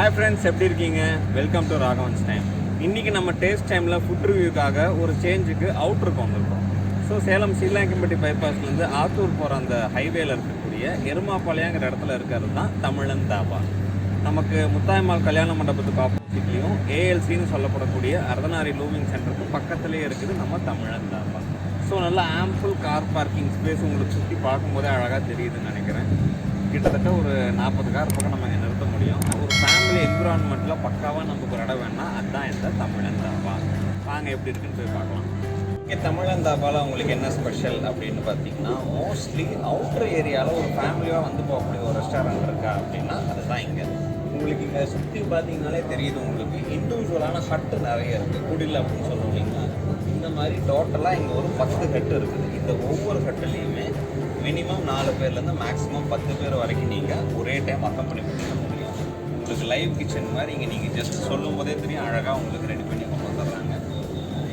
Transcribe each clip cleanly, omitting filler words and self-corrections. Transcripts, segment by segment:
Hi friends, எப்படி இருக்கீங்க? Welcome to Raghavan's time. இன்றைக்கி நம்ம டேஸ்ட் டைமில் ஃபுட் ரிவ்யூக்காக ஒரு சேஞ்சுக்கு அவுட்ருக்கு வந்திருக்கோம். ஸோ சேலம் சீலாங்கிம்பட்டி பைபாஸ்லேருந்து ஆத்தூர் போகிற அந்த ஹைவேல இருக்கக்கூடிய எருமாபாளையங்கிற இடத்துல இருக்கிறது தான் தமிழன் தாபா. நமக்கு முத்தாய்மால் கல்யாண மண்டபத்துக்கு ஆப்போசிட்லேயும் ஏஎல்சின்னு சொல்லப்படக்கூடிய அர்தனாரி லூவிங் சென்டருக்கு பக்கத்துலேயே இருக்குது நம்ம தமிழன் தாபா. ஸோ நல்லா ஆம்பிள் கார் பார்க்கிங் ஸ்பேஸ் உங்களுக்கு சுற்றி பார்க்கும்போதே அழகாக தெரியுதுன்னு நினைக்கிறேன். கிட்டத்தட்ட ஒரு 40 கார் பக்கம் நம்ம இங்கே நிறுத்த முடியும். ஒரு ஃபேமிலி என்விரான்மெண்ட்டில் பக்காவாக நமக்கு ஒரு இடம் வேணால் அதுதான் இந்த தமிழன் தாபா. வாங்க எப்படி இருக்குன்னு போய் பார்க்கலாம். இங்கே தமிழன் தாபாவில் உங்களுக்கு என்ன ஸ்பெஷல் அப்படின்னு பார்த்தீங்கன்னா, மோஸ்ட்லி அவுட்டர் ஏரியாவில் ஒரு ஃபேமிலியாக வந்து போகக்கூடிய ஒரு ரெஸ்டாரண்ட் இருக்கா அப்படின்னா அதுதான் இங்கே. உங்களுக்கு இங்கே சுற்றி பார்த்தீங்கனாலே தெரியுது, உங்களுக்கு இண்டிவிஜுவலான ஹட்டு நிறைய இருக்குது. குடில் அப்படின்னு சொல்லுவோம் இல்லைங்களா, இந்த மாதிரி டோட்டலாக இங்கே ஒரு 10 ஹட்டு இருக்குது. இந்த ஒவ்வொரு ஹட்டுலேயுமே மினிமம் 4 பேர்லேருந்து மேக்ஸிமம் 10 பேர் வரைக்கும் நீங்கள் ஒரே டைம் அக்கம்பெனி பண்ணிக்க முடியும். உங்களுக்கு லைவ் கிச்சன் மாதிரி இங்கே நீங்கள் ஜஸ்ட் சொல்லும் போதே தெரியும், அழகாக உங்களுக்கு ரெடி பண்ணி கொண்டு வந்துடுறாங்க.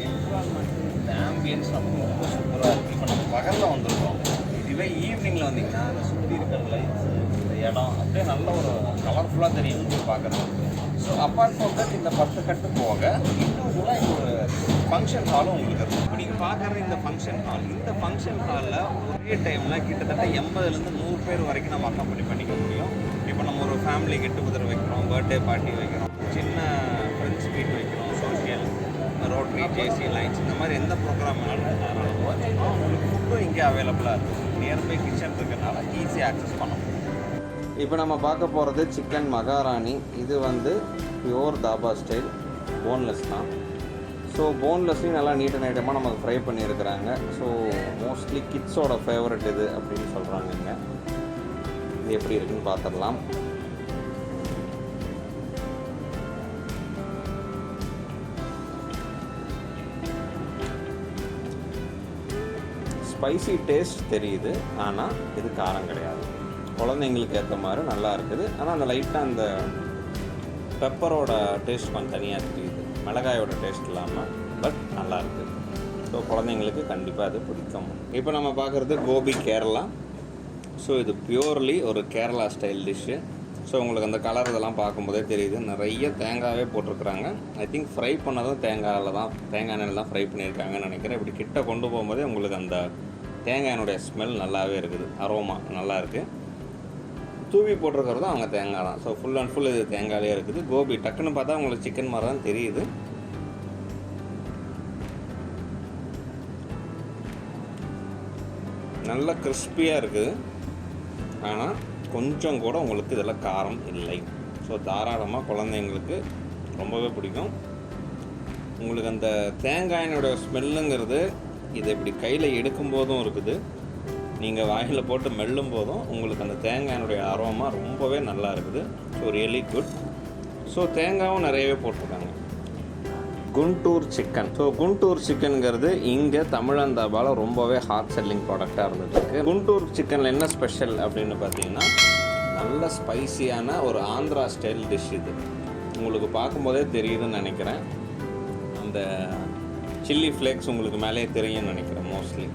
என்விரான்மெண்ட், இந்த ஆம்பியன்ஸ் நமக்கு ரொம்ப சூப்பராக இருக்குது. இப்போ நம்ம பகலில் வந்துருக்கோம், இதுவே ஈவினிங்கில் வந்தீங்கன்னா அந்த சுற்றி இருக்கிற லைட்ஸு, இந்த இடம் அப்படியே நல்ல ஒரு கலர்ஃபுல்லாக தெரியும் உங்களுக்கு பார்க்குறது. ஸோ அப்பார்ட் ஃப்ரம் தட் இந்த 10 கட்டு போக இண்டிவிஜுவலாக இங்கே ஒரு ஃபங்க்ஷன் ஹாலும் உங்களுக்கு இருக்கும். இப்போ நீங்கள் பார்க்குறது இந்த ஃபங்க்ஷன் ஹால். இந்த ஃபங்க்ஷன் ஹாலில் ஒரே டைமில் கிட்டத்தட்ட 80லேருந்து 100 பேர் வரைக்கும் நம்ம அக்கம்பெனி பண்ணிக்க முடியும். இப்போ நம்ம ஒரு ஃபேமிலி கெட்டு குதிரை வைக்கிறோம், பர்த்டே பார்ட்டி வைக்கிறோம், சின்ன ஃப்ரெண்ட்ஸ் மீட் வைக்கிறோம், சோஷியல், ரோட்ரி, ஜேசி லைன்ஸ், இந்த மாதிரி எந்த ப்ரோக்ராம் வேணாலும் உங்களுக்கு ஃபுட்டும் இங்கே அவைலபிளாக இருக்குது. நியர்பை கிச்சன் இருக்கிறதுனால ஈஸியாக ஆக்சஸ் பண்ண முடியும். இப்போ நம்ம பார்க்க போகிறது சிக்கன் மகாராணி. இது வந்து பியோர் தாபா ஸ்டைல், போன்லெஸ் தான். ஸோ போன்லெஸ்லையும் நல்லா நீட் அண்ட் ஐட்டமாக நமக்கு ஃப்ரை பண்ணியிருக்கிறாங்க. ஸோ மோஸ்ட்லி கிட்ஸோட ஃபேவரட் இது அப்படின்னு சொல்கிறாங்க. இங்கே இது எப்படி இருக்குன்னு பார்த்துடலாம். ஸ்பைசி டேஸ்ட் தெரியுது, ஆனால் இது காரம் கிடையாது. குழந்தைங்களுக்கு ஏற்ற மாதிரி நல்லா இருக்குது. ஆனால் அந்த லைட்டாக அந்த பெப்பரோட டேஸ்ட் கொஞ்சம் தனியாக தெரியுது, மிளகாயோட டேஸ்ட் இல்லாமல். பட் நல்லா இருக்குது. ஸோ குழந்தைங்களுக்கு கண்டிப்பாக அது பிடிக்கும். இப்போ நம்ம பார்க்குறது கோபி கேரளா. ஸோ இது பியூர்லி ஒரு கேரளா ஸ்டைல் டிஷ்ஷு. ஸோ உங்களுக்கு அந்த கலர் இதெல்லாம் பார்க்கும்போதே தெரியுது, நிறைய தேங்காயே போட்டிருக்குறாங்க. ஐ திங்க் ஃப்ரை பண்ணதும் தேங்காய் எண்ணெயில் தான் ஃப்ரை பண்ணியிருக்காங்கன்னு நினைக்கிறேன். இப்படி கிட்ட கொண்டு போகும்போதே உங்களுக்கு அந்த தேங்காயினுடைய ஸ்மெல் நல்லாவே இருக்குது, அரோமா நல்லா இருக்குது. தூவி போட்டிருக்கிறதும் அவங்க தேங்காய் தான். ஸோ ஃபுல் அண்ட் ஃபுல் இது தேங்காயிலே இருக்குது. கோபி டக்குன்னு பார்த்தா உங்களுக்கு சிக்கன் மாதிரி தான் தெரியுது. நல்லா கிறிஸ்பியாக இருக்குது, ஆனால் கொஞ்சம் கூட உங்களுக்கு இதில் காரம் இல்லை. ஸோ தாராளமாக குழந்தைங்களுக்கு ரொம்பவே பிடிக்கும். உங்களுக்கு அந்த தேங்காயினுடைய ஸ்மெல்லுங்கிறது இதை இப்படி கையில் எடுக்கும்போதும் இருக்குது, நீங்கள் வாயில் போட்டு மெல்லும் போதும் உங்களுக்கு அந்த தேங்காயினுடைய அரோமா ரொம்பவே நல்லா இருக்குது. So really good. ஸோ தேங்காயும் நிறையவே போட்டிருக்காங்க. குண்டூர் சிக்கன். ஸோ குண்டூர் சிக்கனுங்கிறது இங்கே தமிழன் தாபாவில் ரொம்பவே ஹாட் செல்லிங் ப்ராடக்டாக இருந்துகிட்ருக்கு. குண்டூர் சிக்கனில் என்ன ஸ்பெஷல் அப்படின்னு பார்த்தீங்கன்னா, நல்ல ஸ்பைசியான ஒரு ஆந்திரா ஸ்டைல் டிஷ் இது. உங்களுக்கு பார்க்கும்போதே தெரியுதுன்னு நினைக்கிறேன், அந்த சில்லி ஃப்ளேக்ஸ் உங்களுக்கு மேலேயே தெரியும்னு நினைக்கிறேன் மோஸ்ட்லி.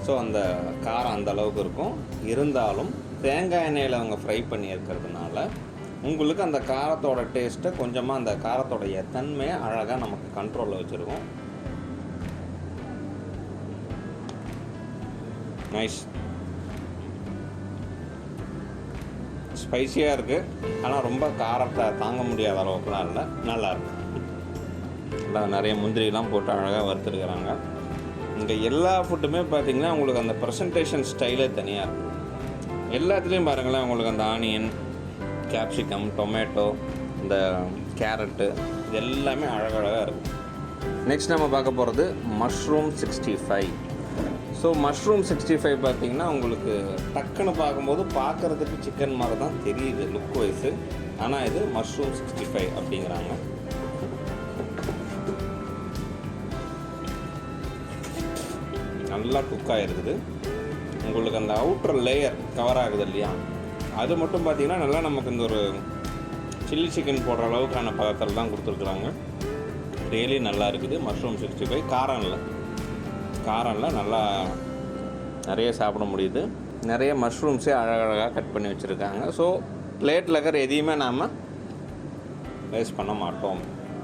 ஸோ அந்த காரம் அந்த அளவுக்கு இருக்கும். இருந்தாலும் தேங்காய் எண்ணெயில் அவங்க ஃப்ரை பண்ணி இருக்கிறதுனால உங்களுக்கு அந்த காரத்தோட டேஸ்ட்டை கொஞ்சமாக, அந்த காரத்தோடைய தன்மையை அழகாக நமக்கு கண்ட்ரோலில் வச்சுருக்கோம். நைஸ். ஸ்பைஸியாக இருக்குது, ஆனால் ரொம்ப காரத்தை தாங்க முடியாத அளவுக்குலாம் இல்லை, நல்லாயிருக்கு. நல்லா நிறைய முந்திரிலாம் போட்டு அழகாக வறுத்துருக்குறாங்க. இங்கே எல்லா ஃபுட்டுமே பார்த்திங்கன்னா உங்களுக்கு அந்த ப்ரெசன்டேஷன் ஸ்டைலே தனியாக இருக்கும். எல்லாத்துலேயும் பாருங்களேன், உங்களுக்கு அந்த ஆனியன், கேப்சிகம், டொமேட்டோ, இந்த கேரட்டு, இது எல்லாமே அழகழகாக இருக்கும். நெக்ஸ்ட் நம்ம பார்க்க போகிறது மஷ்ரூம் 65. ஸோ மஷ்ரூம் 65 பார்த்திங்கன்னா உங்களுக்கு டக்குன்னு பார்க்கும்போது பார்க்குறதுக்கு சிக்கன் மாதிரி தான் தெரியுது லுக் வைஸு, ஆனால் இது மஷ்ரூம் 65 அப்படிங்கிறாங்க. நல்லா குக் ஆகிருக்குது. உங்களுக்கு அந்த அவுட்டர் லேயர் கவர் ஆகுது இல்லையா, அது மட்டும் பார்த்திங்கன்னா நல்லா நமக்கு இந்த ஒரு சில்லி சிக்கன் போடுற அளவுக்கான பதத்தில் தான் கொடுத்துருக்குறாங்க. ரியலி நல்லா இருக்குது. மஷ்ரூம் 65 காரம் இல்லை, நல்லா நிறைய சாப்பிட முடியுது. நிறைய மஷ்ரூம்ஸே அழகழகாக கட் பண்ணி வச்சுருக்காங்க. ஸோ பிளேட்டில் இருக்கிற எதையுமே நாம் வேஸ்ட் பண்ண மாட்டோம்.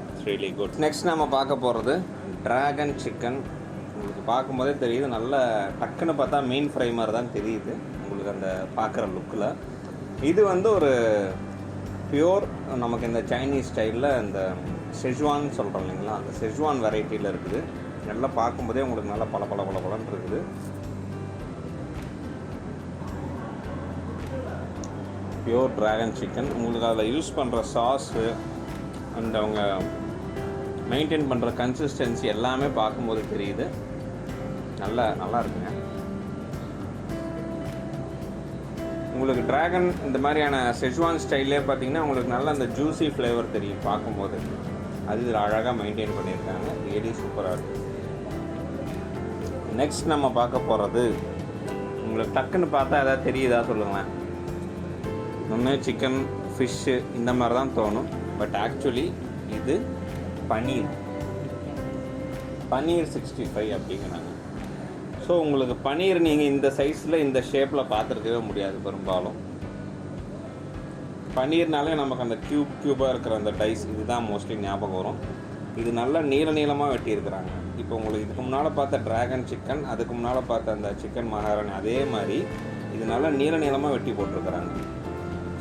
It's really good. நெக்ஸ்ட் நம்ம பார்க்க போகிறது ட்ராகன் சிக்கன். உங்களுக்கு பார்க்கும்போதே தெரியுது, நல்ல டக்குன்னு பார்த்தா மீன் ஃப்ரை மாதிரி தான் தெரியுது உங்களுக்கு அந்த பார்க்குற லுக்கில். இது வந்து ஒரு பியோர் நமக்கு இந்த சைனீஸ் ஸ்டைலில் இந்த செஜ்வான் சொல்கிறோம் இல்லைங்களா, அந்த செஜ்வான் வெரைட்டியில் இருக்குது. நல்லா பார்க்கும்போதே உங்களுக்கு நல்லா பளபளன்னு இருக்குது. Pure dragon chicken. உங்களுக்கு அதில் யூஸ் பண்ணுற சாஸு அண்ட் அவங்க மெயின்டைன் பண்ணுற கன்சிஸ்டன்சி எல்லாமே பார்க்கும்போது தெரியுது. நல்லா இருக்குங்க. உங்களுக்கு ட்ராகன் இந்த மாதிரியான செஜ்வான் ஸ்டைல்லே பார்த்தீங்கன்னா உங்களுக்கு நல்ல அந்த ஜூஸி ஃப்ளேவர் தெரியும் பார்க்கும்போது. அது இதில் அழகாக மெயின்டைன் பண்ணியிருக்காங்க. ரியலி சூப்பராக இருக்குது. நெக்ஸ்ட் நம்ம பார்க்க போகிறது, உங்களுக்கு டக்குன்னு பார்த்தா எதாவது தெரியுதா சொல்லுங்களேன். ஒன்று சிக்கன், ஃபிஷ்ஷு இந்த மாதிரி தான் தோணும். பட் ஆக்சுவலி இது பன்னீர் 65 அப்படிங்கிறாங்க. ஸோ உங்களுக்கு பன்னீர் நீங்கள் இந்த சைஸில் இந்த ஷேப்பில் பார்த்துருக்கவே முடியாது பெரும்பாலும். பன்னீர்னாலே நமக்கு அந்த க்யூபாக இருக்கிற அந்த டைஸ் இதுதான் மோஸ்ட்லி ஞாபகம் வரும். இது நல்லா நீளமாக வெட்டியிருக்கிறாங்க. இப்போ உங்களுக்கு இதுக்கு முன்னால் பார்த்த ட்ராகன் சிக்கன், அதுக்கு முன்னால் பார்த்த அந்த சிக்கன் மகாராணி, அதே மாதிரி இது நல்லா நீளமாக வெட்டி போட்டிருக்கிறாங்க.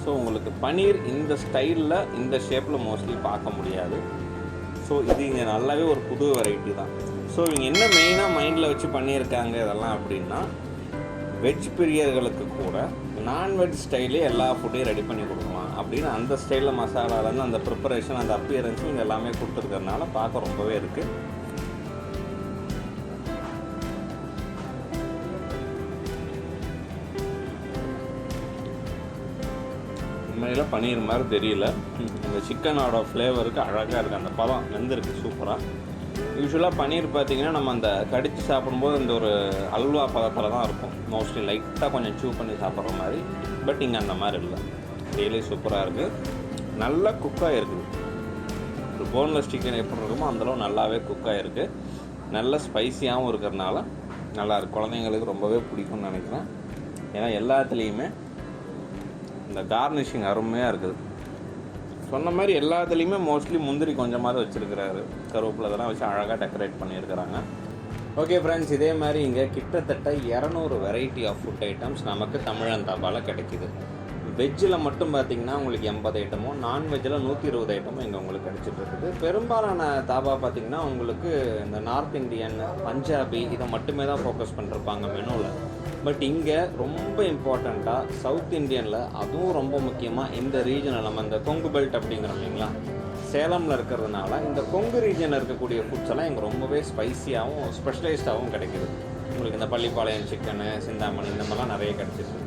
ஸோ உங்களுக்கு பன்னீர் இந்த ஸ்டைலில் இந்த ஷேப்பில் மோஸ்ட்லி பார்க்க முடியாது. ஸோ இது இங்கே நல்லாவே ஒரு புது வெரைட்டி தான். ஸோ இவங்க என்ன மெயினாக மைண்டில் வச்சு பண்ணியிருக்காங்க இதெல்லாம் அப்படின்னா, வெஜ் பிரியர்களுக்கு கூட நான்வெஜ் ஸ்டைலே எல்லா ஃபுட்டையும் ரெடி பண்ணி கொடுக்கலாம் அப்படின்னு அந்த ஸ்டைலில் மசாலாலேருந்து அந்த ப்ரிப்பரேஷன், அந்த அப்பியரன்ஸும் இங்கே எல்லாமே கொடுத்துருக்கறனால பார்க்க ரொம்பவே இருக்குது. உண்மையில் பன்னீர் மாதிரி தெரியல. இந்த சிக்கனோட ஃப்ளேவருக்கு அழகாக இருக்குது. அந்த பதம் வெந்திருக்கு சூப்பராக. யூஸ்வலாக பன்னீர் பார்த்திங்கன்னா நம்ம அந்த கடித்து சாப்பிடும்போது இந்த ஒரு அல்வா பதத்தில் தான் இருக்கும் மோஸ்ட்லி, லைட்டாக கொஞ்சம் சூ பண்ணி சாப்பிட்ற மாதிரி. பட் இங்கே அந்த மாதிரி இல்லை. ரியலி சூப்பராக இருக்குது. நல்லா குக்காக இருக்குது. ஒரு போன்லெஸ் சிக்கன் எப்படி இருக்குமோ அந்தளவு நல்லாவே குக்காக இருக்குது. நல்ல ஸ்பைஸியாகவும் இருக்கிறதுனால நல்லாயிருக்கு. குழந்தைங்களுக்கு ரொம்பவே பிடிக்கும்னு நினைக்கிறேன். ஏன்னா எல்லாத்துலேயுமே இந்த கார்னிஷிங் அருமையாக இருக்குது. சொன்ன மாதிரி எல்லாத்துலேயுமே மோஸ்ட்லி முந்திரி கொஞ்சமாவது வச்சுருக்கிறாரு. கருவேப்பிலை இதெல்லாம் வச்சு அழகாக டெக்கரேட் பண்ணியிருக்கிறாங்க. ஓகே ஃப்ரெண்ட்ஸ், இதே மாதிரி இங்கே கிட்டத்தட்ட 200 வெரைட்டி ஆஃப் ஃபுட் ஐட்டம்ஸ் நமக்கு தமிழன் தாபாவில் கிடைக்கிது. வெஜ்ஜில் மட்டும் பார்த்திங்கன்னா உங்களுக்கு 80 ஐட்டமும், நான்வெஜ்ஜில் 120 ஐட்டமும் இங்கே உங்களுக்கு கிடச்சிட்ருக்குது. பெரும்பாலான தாபா பார்த்திங்கன்னா உங்களுக்கு இந்த நார்த் இண்டியன், பஞ்சாபி இதை மட்டுமே தான் ஃபோக்கஸ் பண்ணிருப்பாங்க மெனுவில். பட் இங்கே ரொம்ப இம்பார்ட்டண்ட்டாக சவுத் இண்டியனில், அதுவும் ரொம்ப முக்கியமாக இந்த ரீஜனில் நம்ம இந்த கொங்கு பெல்ட் அப்படிங்கிறோம் இல்லைங்களா, சேலமில் இருக்கிறதுனால இந்த கொங்கு ரீஜனில் இருக்கக்கூடிய ஃபுட்ஸ் எல்லாம் இங்கே ரொம்பவே ஸ்பைஸியாகவும் ஸ்பெஷலைஸ்டாகவும் கிடைக்கிது. உங்களுக்கு இந்த பள்ளிப்பாளையம் சிக்கனு, சிந்தாமணி இந்த மாதிரிலாம் நிறைய கிடச்சிட்ருக்கு.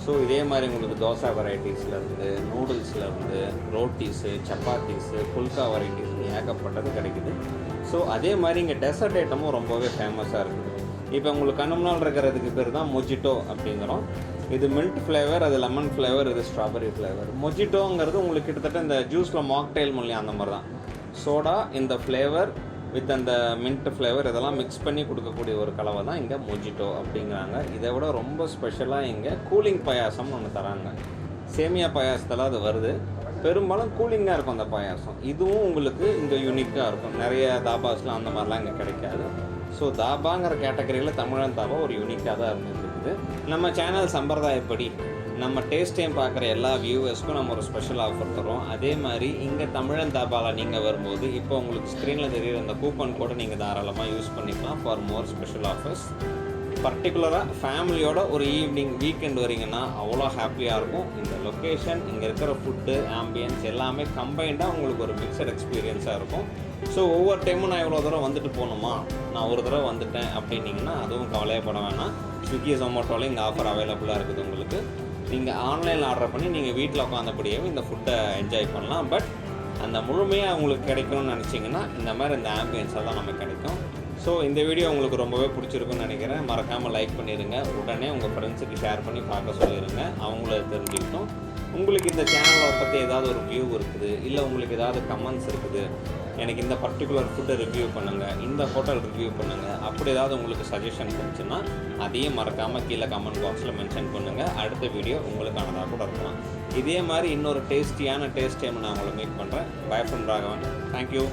ஸோ இதே மாதிரி உங்களுக்கு தோசை வெரைட்டிஸ்லேருந்து, நூடுல்ஸ்லேருந்து, ரோட்டீஸு, சப்பாத்தீஸு, புல்கா வெரைட்டிஸ் ஏகப்பட்டது கிடைக்குது. ஸோ அதே மாதிரி இங்கே டெசர்ட் ஐட்டமும் ரொம்பவே ஃபேமஸாக இருக்குது. இப்போ உங்களுக்கு கண்ணு முன்னால் இருக்கிறதுக்கு பேர் தான் மொஜிட்டோ அப்படிங்கிறோம். இது மில்ட் ஃப்ளேவர், அது லெமன் ஃப்ளேவர், இது ஸ்ட்ராபெரி ஃப்ளேவர். மொஜிட்டோங்கிறது உங்களுக்கு கிட்டத்தட்ட இந்த ஜூஸில் மாக்டைல் மூலியம் அந்த மாதிரி தான். சோடா இந்த ஃப்ளேவர் வித் அந்த மின்ட் ஃப்ளேவர் இதெல்லாம் மிக்ஸ் பண்ணி கொடுக்கக்கூடிய ஒரு கலவை தான் இங்கே மொஜிட்டோ அப்படிங்கிறாங்க. இதை விட ரொம்ப ஸ்பெஷலாக இங்கே கூலிங் பாயாசம்னு ஒன்று தராங்க. சேமியா பாயாசத்தில் அது வருது. பெரும்பாலும் கூலிங்காக இருக்கும் அந்த பாயாசம். இதுவும் உங்களுக்கு இங்கே யூனிக்காக இருக்கும். நிறைய தாபாஸ்லாம் அந்த மாதிரிலாம் இங்கே கிடைக்காது. ஸோ தாபாங்கிற கேட்டகரியில் தமிழன் தாபா ஒரு யூனிக்காக தான் இருந்துருக்குது. நம்ம சேனல் சம்பிரதாயப்படி நம்ம டேஸ்ட் டைம் பார்க்குற எல்லா வியூவர்ஸ்க்கும் நம்ம ஒரு ஸ்பெஷல் ஆஃபர் தரோம். அதே மாதிரி இங்கே தமிழன் தாபாவில் நீங்கள் வரும்போது இப்போ உங்களுக்கு ஸ்க்ரீனில் தெரியுற அந்த கூப்பன் கூட நீங்கள் தாராளமாக யூஸ் பண்ணிக்கலாம் ஃபார் மோர் ஸ்பெஷல் ஆஃபர்ஸ். பர்டிகுலராக ஃபேமிலியோட ஒரு ஈவினிங் வீக்கெண்ட் வரீங்கன்னா அவ்வளோ ஹாப்பியாக இருக்கும். இந்த லொக்கேஷன், இங்கே இருக்கிற ஃபுட்டு, ஆம்பியன்ஸ் எல்லாமே கம்பைண்டாக உங்களுக்கு ஒரு மிக்சட் எக்ஸ்பீரியன்ஸாக இருக்கும். ஸோ ஒவ்வொரு டைமும் நான் இவ்வளோ தூரம் வந்துட்டு போகணுமா, நான் ஒரு தடவை வந்துட்டேன் அப்படின்னிங்கன்னா அதுவும் கவலையப்பட வேணாம். ஸ்விக்கி, ஜொமேட்டோவில் இங்கே ஆஃபர் அவைலபிளாக இருக்குது உங்களுக்கு. நீங்கள் ஆன்லைனில் ஆர்டர் பண்ணி நீங்கள் வீட்டில் உட்காந்தபடியே இந்த ஃபுட்டை என்ஜாய் பண்ணலாம். பட் அந்த முழுமையாக உங்களுக்கு கிடைக்கணும்னு நினச்சிங்கன்னா இந்த மாதிரி இந்த ஆம்பியன்ஸ் எல்லாம் நமக்கு கிடைக்கும். ஸோ இந்த வீடியோ உங்களுக்கு ரொம்பவே பிடிச்சிருக்குன்னு நினைக்கிறேன். மறக்காமல் லைக் பண்ணிடுங்க. உடனே உங்கள் ஃப்ரெண்ட்ஸுக்கு ஷேர் பண்ணி பார்க்க சொல்லிடுங்க, அவங்கள தெரிஞ்சுக்கிட்டோம். உங்களுக்கு இந்த சேனலை பற்றி ஏதாவது ஒரு வியூ இருக்குது, இல்லை உங்களுக்கு ஏதாவது கமெண்ட்ஸ் இருக்குது, எனக்கு இந்த பர்டிகுலர் ஃபுட்டை ரிவ்யூ பண்ணுங்கள், இந்த ஹோட்டல் ரிவ்யூ பண்ணுங்கள், அப்படி ஏதாவது உங்களுக்கு சஜஷன் இருந்துச்சுன்னா அதையும் மறக்காமல் கீழே கமெண்ட் பாக்ஸில் மென்ஷன் பண்ணுங்கள். அடுத்த வீடியோ உங்களுக்கானதாக கூட இருக்கலாம். இதே மாதிரி இன்னொரு டேஸ்டியான டேஸ்ட் டைம் நான் உங்களை மீட் பண்ணுறேன். By from Raghavan. தேங்க்யூ.